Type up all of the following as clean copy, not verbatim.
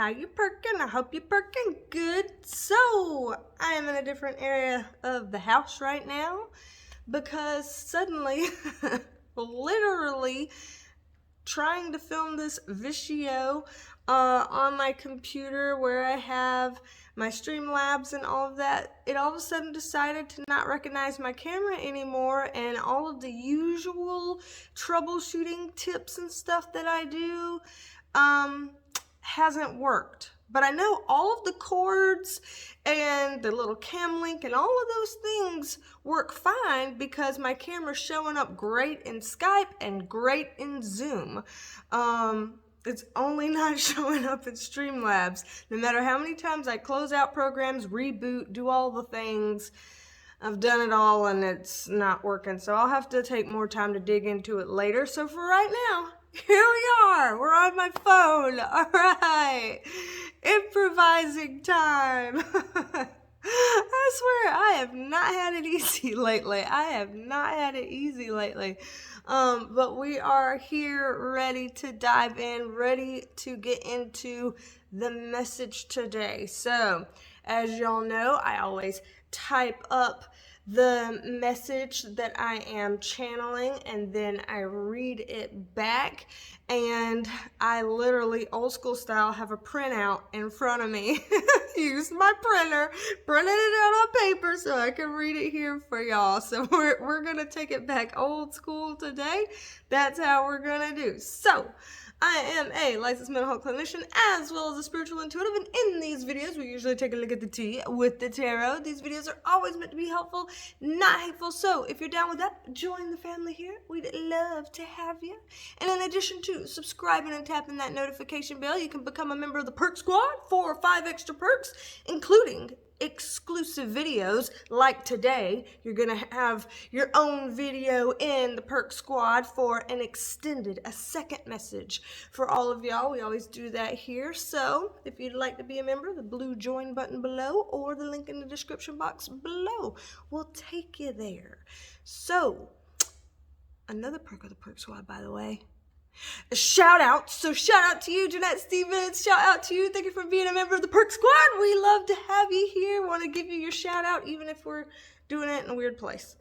How you perking? I hope you're perking good. So, I am in a different area of the house right now because suddenly, literally, trying to film this video on my computer where I have my Streamlabs and all of that, it all of a sudden decided to not recognize my camera anymore, and all of the usual troubleshooting tips and stuff that I do hasn't worked. But I know all of the cords and the little cam link and all of those things work fine because my camera's showing up great in Skype and great in Zoom. It's only not showing up in Streamlabs. No matter how many times I close out programs, reboot, do all the things, I've done it all and it's not working. So I'll have to take more time to dig into it later. So for right now, here we are. We're on my phone. All right. Improvising time. I swear I have not had it easy lately. But we are here ready to dive in, ready to get into the message today. So, as y'all know, I always type up the message that I am channeling and then I read it back, and I literally old school style have a printout in front of me. Used my printer, printed it out on paper so I can read it here for y'all. So we're gonna take it back old school today. That's how we're gonna do. So I am a licensed mental health clinician as well as a spiritual intuitive, and in these videos we usually take a look at the tea with the tarot. These videos are always meant to be helpful, not hateful, so if you're down with that, join the family here. We'd love to have you. And in addition to subscribing and tapping that notification bell, you can become a member of the Perk Squad for 5 extra perks, including exclusive videos like today. You're gonna have your own video in the Perk Squad for a second message for all of y'all. We always do that here. So if you'd like to be a member, the blue join button below or the link in the description box below will take you there. So another perk of the Perk Squad, by the way, a shout out. So shout out to you, Jeanette Stevens. Shout out to you. Thank you for being a member of the Perk Squad. We love to have you here. Want to give you your shout out even if we're doing it in a weird place.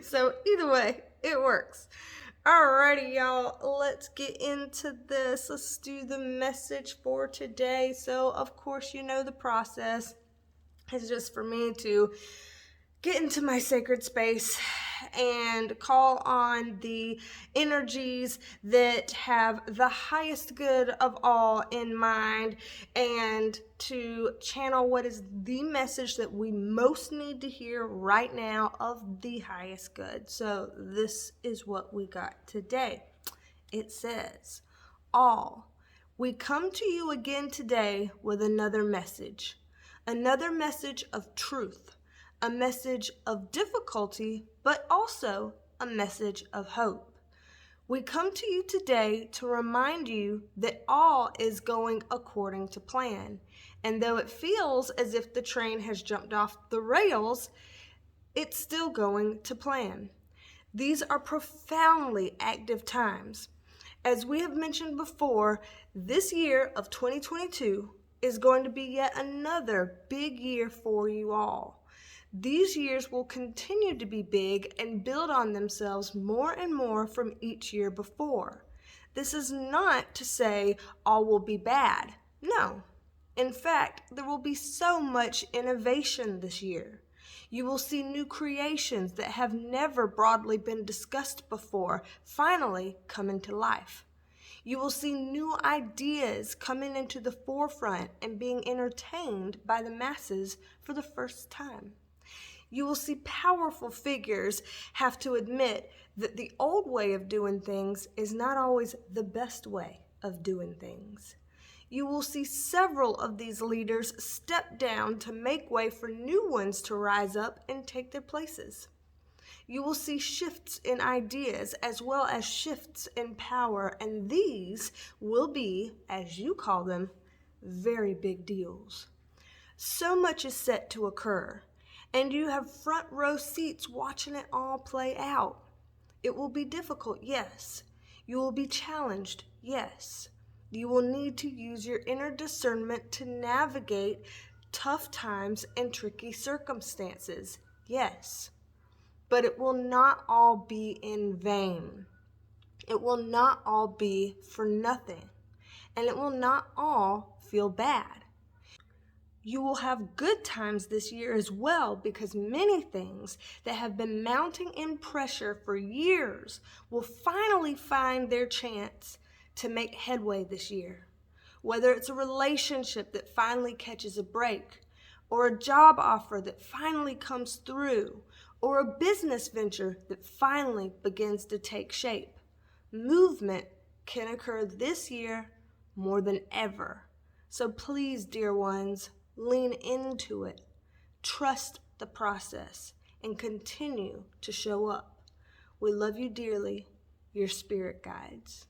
So either way, it works. Alrighty, y'all. Let's get into this. Let's do the message for today. So of course, you know the process. It's just for me to get into my sacred space and call on the energies that have the highest good of all in mind, and to channel what is the message that we most need to hear right now of the highest good. So this is what we got today. It says, all, we come to you again today with another message of truth. A message of difficulty, but also a message of hope. We come to you today to remind you that all is going according to plan. And though it feels as if the train has jumped off the rails, it's still going to plan. These are profoundly active times. As we have mentioned before, this year of 2022 is going to be yet another big year for you all. These years will continue to be big and build on themselves more and more from each year before. This is not to say all will be bad. No. In fact, there will be so much innovation this year. You will see new creations that have never broadly been discussed before finally coming to life. You will see new ideas coming into the forefront and being entertained by the masses for the first time. You will see powerful figures have to admit that the old way of doing things is not always the best way of doing things. You will see several of these leaders step down to make way for new ones to rise up and take their places. You will see shifts in ideas as well as shifts in power, and these will be, as you call them, very big deals. So much is set to occur, and you have front row seats watching it all play out. It will be difficult, yes. You will be challenged, yes. You will need to use your inner discernment to navigate tough times and tricky circumstances. Yes, but it will not all be in vain. It will not all be for nothing. And it will not all feel bad. You will have good times this year as well, because many things that have been mounting in pressure for years will finally find their chance to make headway this year. Whether it's a relationship that finally catches a break, or a job offer that finally comes through, or a business venture that finally begins to take shape. Movement can occur this year more than ever. So please, dear ones, lean into it, trust the process, and continue to show up. We love you dearly, your spirit guides.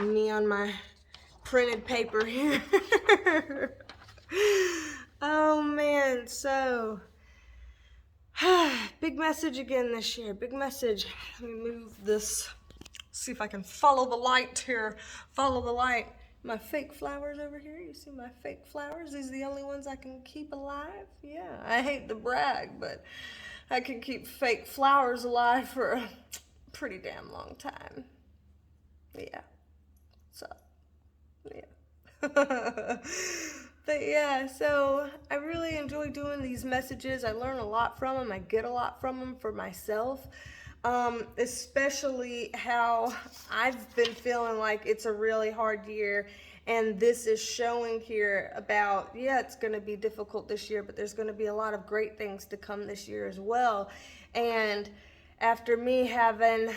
Me on my printed paper here. Oh man, so big message again this year. Big message. Let me move this. See if I can follow the light here. Follow the light. My fake flowers over here. You see my fake flowers? These are the only ones I can keep alive. Yeah, I hate to brag, but I can keep fake flowers alive for a pretty damn long time. Yeah. So, yeah. But yeah, so I really enjoy doing these messages. I learn a lot from them. I get a lot from them for myself. Especially how I've been feeling like it's a really hard year, and this is showing here about, yeah, it's going to be difficult this year, but there's going to be a lot of great things to come this year as well. And after me having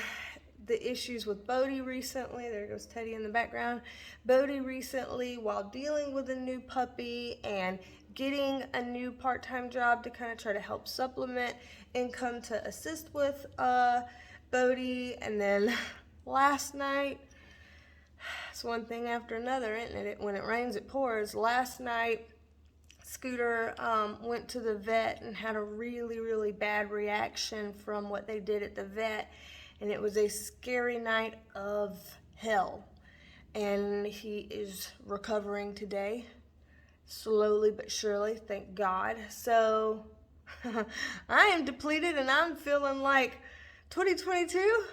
the issues with Bodie recently, there goes Teddy in the background, Bodie recently, while dealing with a new puppy and getting a new part-time job to kind of try to help supplement income to assist with Bodie. And then last night, it's one thing after another, isn't it? When it rains, it pours. Last night, Scooter went to the vet and had a really, really bad reaction from what they did at the vet. And it was a scary night of hell. And he is recovering today, slowly but surely, thank God. So I am depleted and I'm feeling like 2022.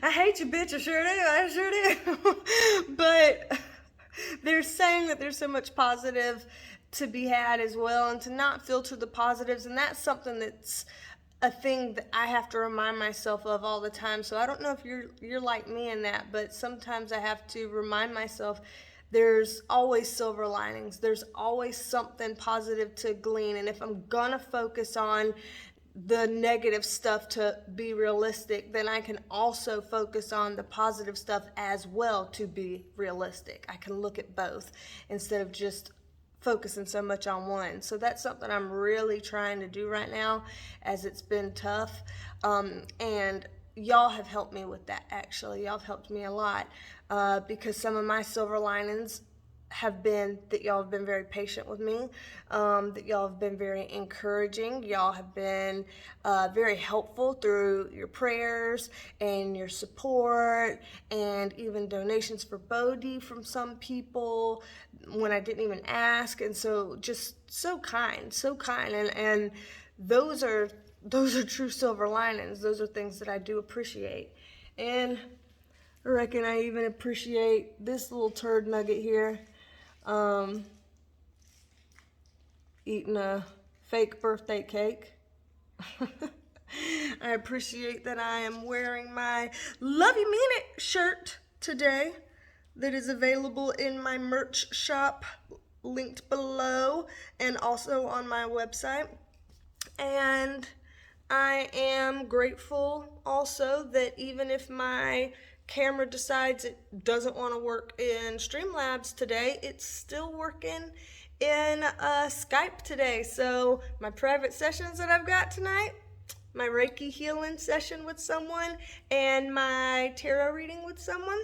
I hate you, bitch. I sure do. But they're saying that there's so much positive to be had as well, and to not filter the positives. And that's something a thing that I have to remind myself of all the time. So I don't know if you're like me in that, but sometimes I have to remind myself there's always silver linings. There's always something positive to glean. And if I'm gonna focus on the negative stuff to be realistic, then I can also focus on the positive stuff as well to be realistic. I can look at both instead of just focusing so much on one. So that's something I'm really trying to do right now, as it's been tough. And y'all have helped me with that, actually. Y'all have helped me a lot, because some of my silver linings have been that y'all have been very patient with me, that y'all have been very encouraging. Y'all have been very helpful through your prayers and your support, and even donations for Bodie from some people when I didn't even ask. And so just so kind, and those are true silver linings. Those are things that I do appreciate. And I reckon I even appreciate this little turd nugget here, eating a fake birthday cake. I appreciate that I am wearing my Love You Mean It shirt today, that is available in my merch shop, linked below, and also on my website. And I am grateful also that even if my camera decides it doesn't want to work in Streamlabs today, it's still working in Skype today. So my private sessions that I've got tonight, my Reiki healing session with someone, and my tarot reading with someone,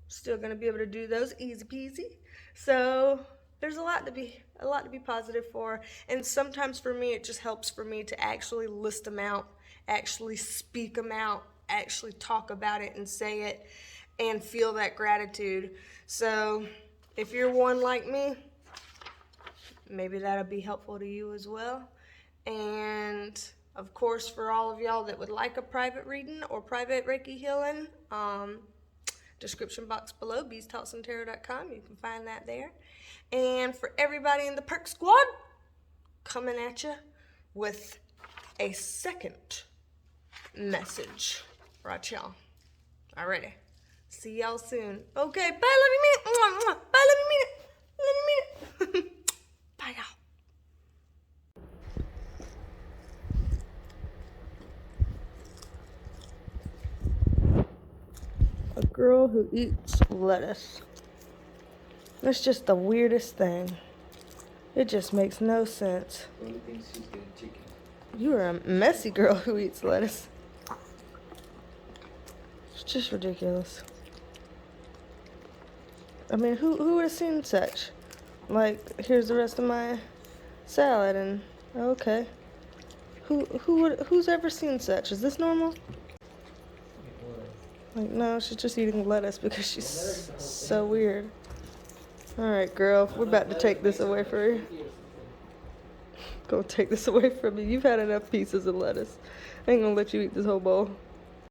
still going to be able to do those easy peasy. So there's a lot to be positive for. And sometimes for me, it just helps for me to actually list them out, actually speak them out, actually talk about it and say it. and feel that gratitude. So if you're one like me, maybe that'll be helpful to you as well. And of course, for all of y'all that would like a private reading or private Reiki healing, description box below, BeasTalksAndTarot.com. You can find that there. And for everybody in the Perk Squad, coming at you with a second message. Right, y'all. Alrighty. See y'all soon. Okay, bye, love you, mean it. Mwah, mwah. Bye, love you, mean it. Love you, mean it. Bye, y'all. A girl who eats lettuce. That's just the weirdest thing. It just makes no sense. The only thing she's getting chicken. You are a messy girl who eats lettuce. It's just ridiculous. I mean, who would have seen such? Like, here's the rest of my salad, and okay. Who's ever seen such? Is this normal? Like, no, she's just eating lettuce because she's so weird. Alright, girl, we're about to take this away from you. Go take this away from you. You've had enough pieces of lettuce. I ain't gonna let you eat this whole bowl.